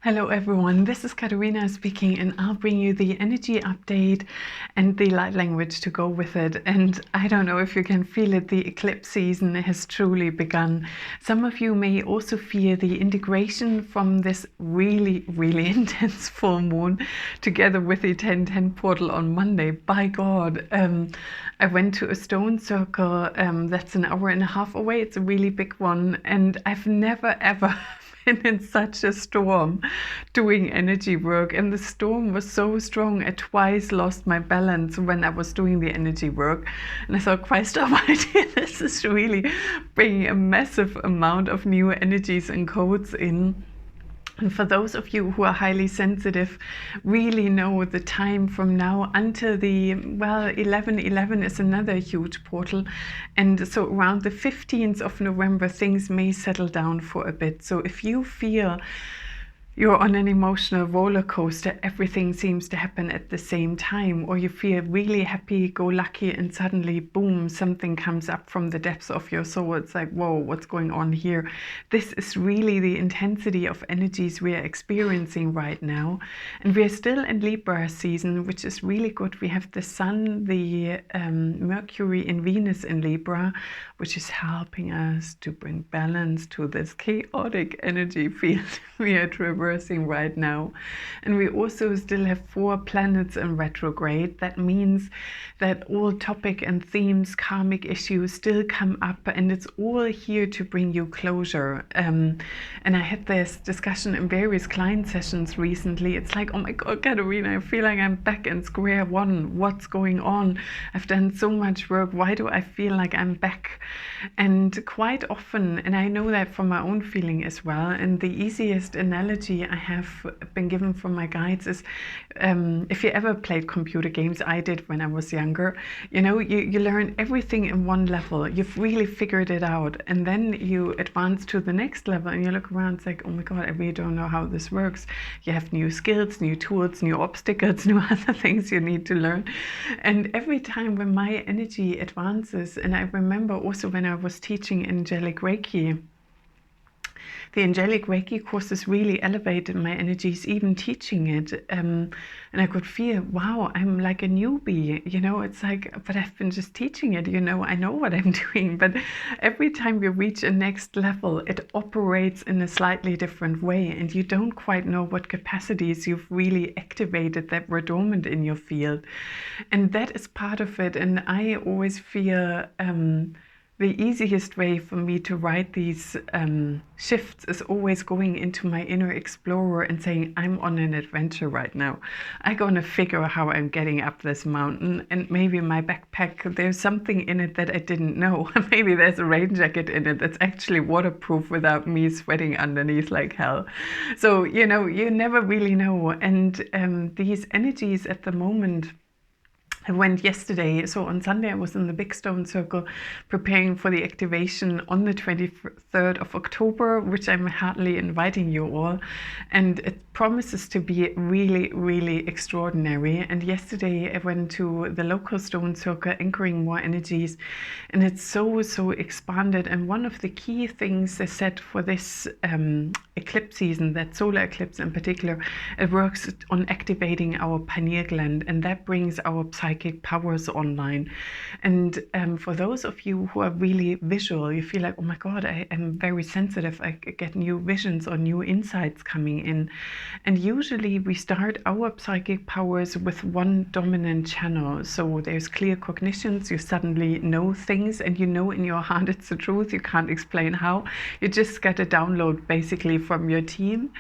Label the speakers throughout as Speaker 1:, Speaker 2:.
Speaker 1: Hello everyone, this is Katerina speaking, and I'll bring you the energy update and the light language to go with it. And I don't know if you can feel it, the eclipse season has truly begun. Some of you may also feel the integration from this really intense full moon together with the 1010 portal on Monday. By God, I went to a stone circle that's an hour and a half away. It's a really big one, and I've never ever in such a storm doing energy work, and the storm was so strong I twice lost my balance when I was doing the energy work. And I thought, Christ almighty, this is really bringing a massive amount of new energies and codes in. And for those of you who are highly sensitive, really know the time from now until the, 11/11 is another huge portal. And so around the 15th of November, things may settle down for a bit. So if you feel you're on an emotional roller coaster, everything seems to happen at the same time, or you feel really happy-go-lucky and suddenly, boom, something comes up from the depths of your soul. It's like, whoa, what's going on here? This is really the intensity of energies we are experiencing right now. And we are still in Libra season, which is really good. We have the Sun, the Mercury and Venus in Libra, which is helping us to bring balance to this chaotic energy field we are traversing right now. And we also still have 4 planets in retrograde. That means that all topic and themes, karmic issues still come up, and it's all here to bring you closure. And I had this discussion in various client sessions recently. It's like, oh my God, Katerina, I feel like I'm back in square one. What's going on? I've done so much work. Why do I feel like I'm back? And quite often, and I know that from my own feeling as well, and the easiest analogy I have been given from my guides is, if you ever played computer games, I did when I was younger, you know, you learn everything in one level. You've really figured it out. And then you advance to the next level and you look around, it's like, oh my God, I really don't know how this works. You have new skills, new tools, new obstacles, new other things you need to learn. And every time when my energy advances, and I remember also when I was teaching Angelic Reiki, the Angelic Reiki courses really elevated my energies, even teaching it. And I could feel, wow, I'm like a newbie, you know, it's like, but I've been just teaching it, you know, I know what I'm doing. But every time you reach a next level, it operates in a slightly different way. And you don't quite know what capacities you've really activated that were dormant in your field. And that is part of it. And I always feel, the easiest way for me to write these shifts is always going into my inner explorer and saying, I'm on an adventure right now. I'm going to figure out how I'm getting up this mountain. And maybe my backpack, there's something in it that I didn't know. Maybe there's a rain jacket in it that's actually waterproof without me sweating underneath like hell. So, you know, you never really know. And these energies at the moment, I went yesterday, so on Sunday I was in the Big Stone Circle preparing for the activation on the 23rd of October, which I'm heartily inviting you all. And it promises to be really extraordinary. And yesterday I went to the local Stone Circle, anchoring more energies, and it's so expanded. And one of the key things they said for this eclipse season, that solar eclipse in particular, it works on activating our pineal gland, and that brings our psychic powers online. And for those of you who are really visual, you feel like, oh my God, I am very sensitive. I get new visions or new insights coming in. And usually we start our psychic powers with one dominant channel. So there's clear cognitions. You suddenly know things, and you know in your heart it's the truth. You can't explain how. You just get a download basically from your team.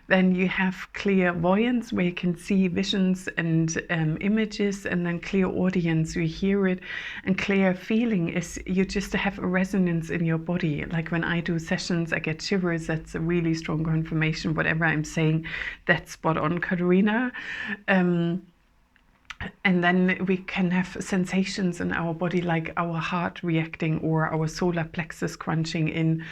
Speaker 1: Then you have clairvoyance, where you can see visions and images, and then clear audience, you hear it. And clear feeling is you just have a resonance in your body. Like when I do sessions, I get shivers. That's a really strong confirmation. Whatever I'm saying, that's spot on, Katerina. And then we can have sensations in our body, like our heart reacting or our solar plexus crunching in,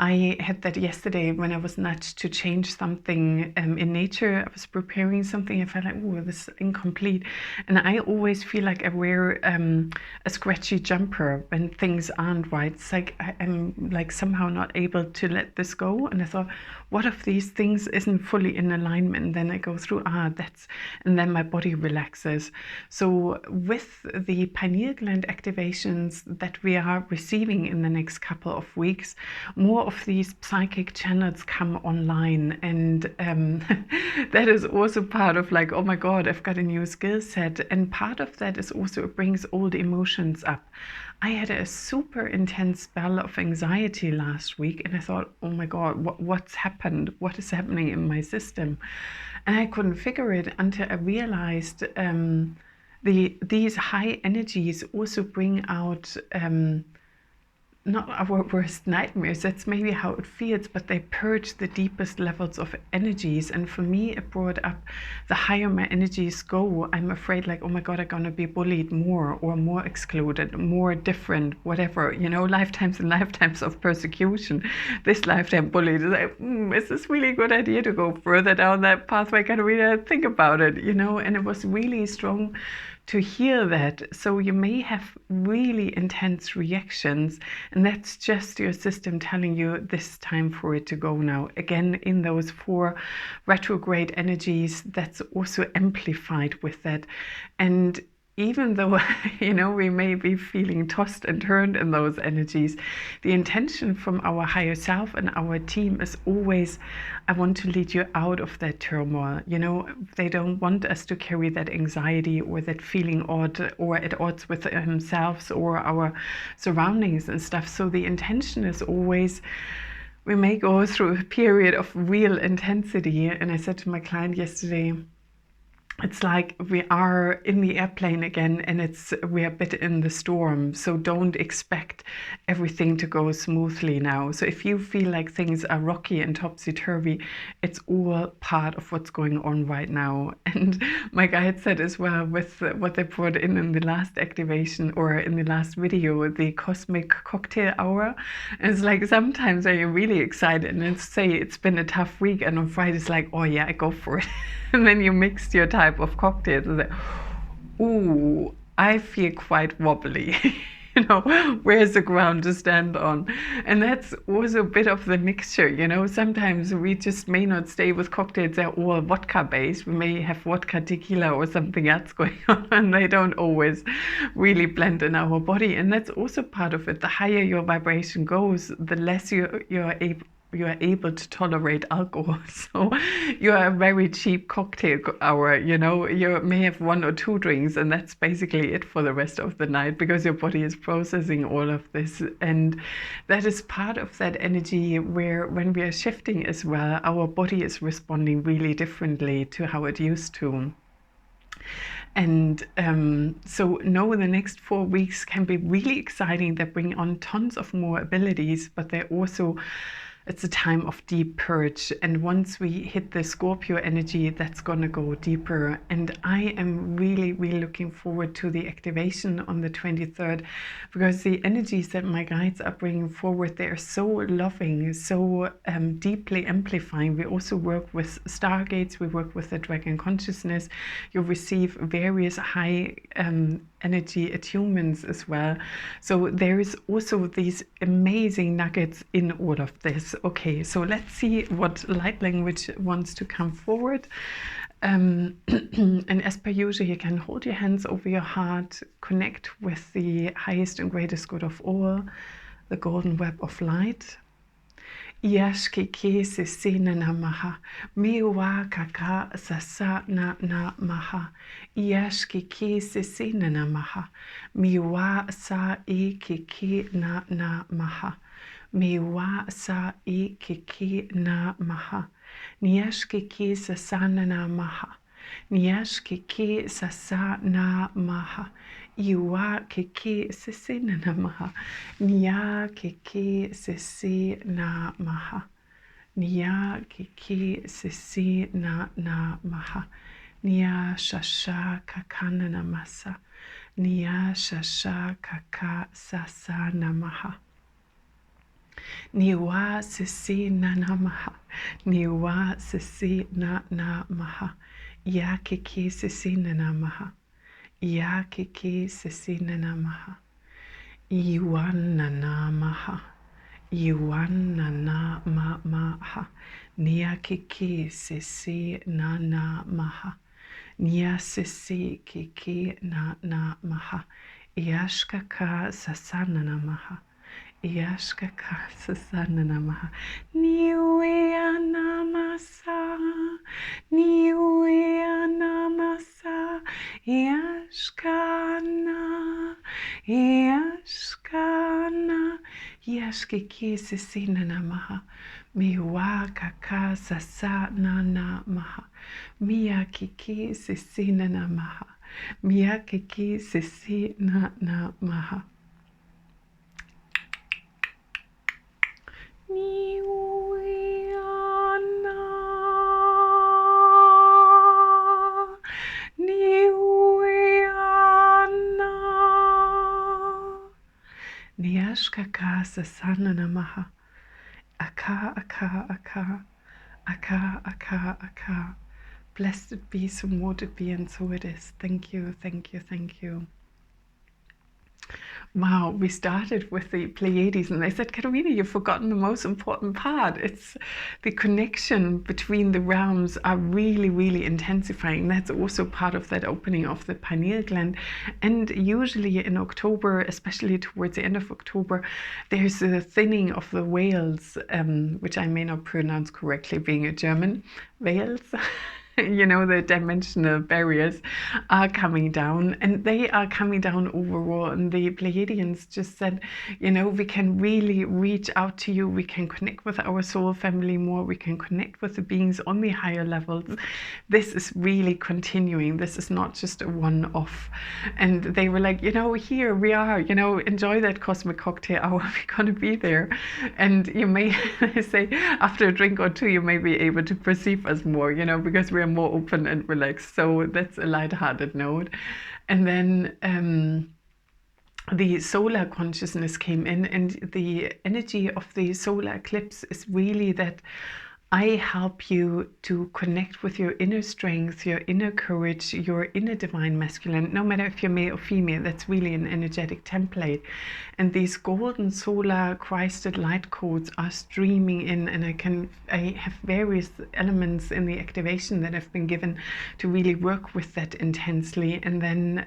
Speaker 1: I had that yesterday when I was nudged to change something in nature. I was preparing something. I felt like, oh, this is incomplete. And I always feel like I wear a scratchy jumper when things aren't right. It's like I'm like somehow not able to let this go. And I thought, what if these things isn't fully in alignment? And then I go through, and then my body relaxes. So with the pineal gland activations that we are receiving in the next couple of weeks, more of these psychic channels come online, and that is also part of like, oh my god, I've got a new skill set. And part of that is also it brings old emotions up. I had a super intense spell of anxiety last week, and I thought, oh my god, what's happened? What is happening in my system? And I couldn't figure it until I realized these high energies also bring out not our worst nightmares, that's maybe how it feels, but they purge the deepest levels of energies. And for me, it brought up the higher my energies go, I'm afraid like, oh my god, I'm gonna be bullied more or more excluded, more different, whatever, you know, lifetimes and lifetimes of persecution. This lifetime bullied is like, is this really a good idea to go further down that pathway? I gotta really think about it, you know. And it was really strong to hear that. So you may have really intense reactions, and that's just your system telling you this time for it to go now. Again, in those 4 retrograde energies, that's also amplified with that. And even though, you know, we may be feeling tossed and turned in those energies, the intention from our higher self and our team is always, I want to lead you out of that turmoil. You know, they don't want us to carry that anxiety or that feeling odd or at odds with themselves or our surroundings and stuff. So the intention is always, we may go through a period of real intensity. And I said to my client yesterday, it's like we are in the airplane again, and we're a bit in the storm. So don't expect everything to go smoothly now. So if you feel like things are rocky and topsy-turvy, it's all part of what's going on right now. And my guide said as well, with what they brought in the last activation or in the last video, the cosmic cocktail hour. And it's like sometimes I'm really excited and say it's been a tough week, and on Friday it's like, oh yeah, I go for it. And then you mixed your type of cocktails and say, ooh, I feel quite wobbly. You know, where's the ground to stand on? And that's also a bit of the mixture, you know. Sometimes we just may not stay with cocktails that are all vodka based. We may have vodka, tequila or something else going on, and they don't always really blend in our body. And that's also part of it. The higher your vibration goes, the less you're able to tolerate alcohol. So you're a very cheap cocktail hour, you know. You may have 1 or 2 drinks, and that's basically it for the rest of the night, because your body is processing all of this. And that is part of that energy where when we are shifting as well, our body is responding really differently to how it used to. And so no, the next 4 weeks can be really exciting. They bring on tons of more abilities, but they also, it's a time of deep purge. And once we hit the Scorpio energy, that's going to go deeper. And I am really, really looking forward to the activation on the 23rd, because the energies that my guides are bringing forward, they are so loving, so deeply amplifying. We also work with stargates, we work with the dragon consciousness. You receive various high energy attunements as well. So there is also these amazing nuggets in all of this. Okay, so let's see what light language wants to come forward. And as per usual, you can hold your hands over your heart, connect with the highest and greatest good of all, the golden web of light. Yashki ke se sena namaha, miwa kaka sasa na maha. Yashki ke se sena namaha, miwa sa e ke na maha. Miwa sa e ke na maha. Nyashki ke sasana na maha. Nyashki ke sasa na maha. Iwa keke sese na namaha. Nia keke sese na maha. Nia keke sese na maha. Nia shasha kakana namasa. Nia shasha kaka sasa namaha. Niwa sisi na namaha. Niwa sisi na namaha. Ya kiki sisi na namaha. Ya kiki sisi na namaha. Yuan na namaha. Yuan na namaha. Nia kiki sisi na namaha. Nia sisi kiki na namaha. Yashkaka sasana namaha. Yashkaka sasana namaha. Niwea namasa. Niwea namasa. Yashkana. Yashkana. Yashkiki sisina namaha. Miwa kaka sasana namaha. Miyakiki sisina namaha. Miyakiki sisina namaha. Niwiana, Niwiana, Niyashkaka sasana namaha. Aka, aka, aka, aka, aka, aka. Blessed be, so mote it be, and so it is. Thank you, thank you, thank you. Wow, we started with the Pleiades and they said, Katarina, you've forgotten the most important part. It's the connection between the realms are really, really intensifying. That's also part of that opening of the pineal gland. And usually in October, especially towards the end of October, there's a thinning of the veils, which I may not pronounce correctly being a German, veils. You know, the dimensional barriers are coming down, and they are coming down overall. And the Pleiadians just said, you know, we can really reach out to you. We can connect with our soul family more. We can connect with the beings on the higher levels. This is really continuing. This is not just a one-off. And they were like, you know, here we are, you know, enjoy that cosmic cocktail hour. We're going to be there. And you may say after a drink or two, you may be able to perceive us more, you know, because we're more open and relaxed. So that's a light-hearted note. And then the solar consciousness came in, and the energy of the solar eclipse is really that I help you to connect with your inner strength, your inner courage, your inner divine masculine, no matter if you're male or female. That's really an energetic template. And these golden solar Christed light codes are streaming in, and I have various elements in the activation that have been given to really work with that intensely. And then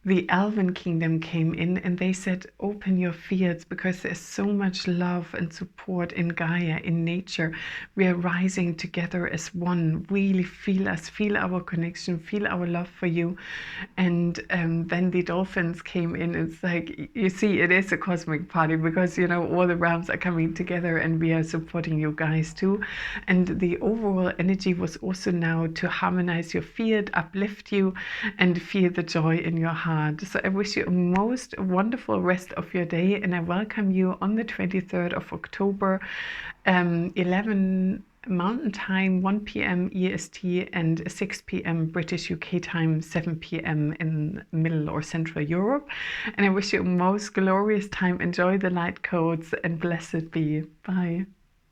Speaker 1: the Elven Kingdom came in and they said, open your fields, because there's so much love and support in Gaia, in nature. We are rising together as one. Really feel us, feel our connection, feel our love for you. And then the dolphins came in. It's like, you see, it is a cosmic party, because, you know, all the realms are coming together and we are supporting you guys too. And the overall energy was also now to harmonize your field, uplift you, and feel the joy in your heart. So I wish you a most wonderful rest of your day, and I welcome you on the 23rd of October, 11 Mountain Time, 1 p.m. EST, and 6 p.m. British UK time, 7 p.m. in Middle or Central Europe. And I wish you a most glorious time. Enjoy the light codes, and blessed be. Bye.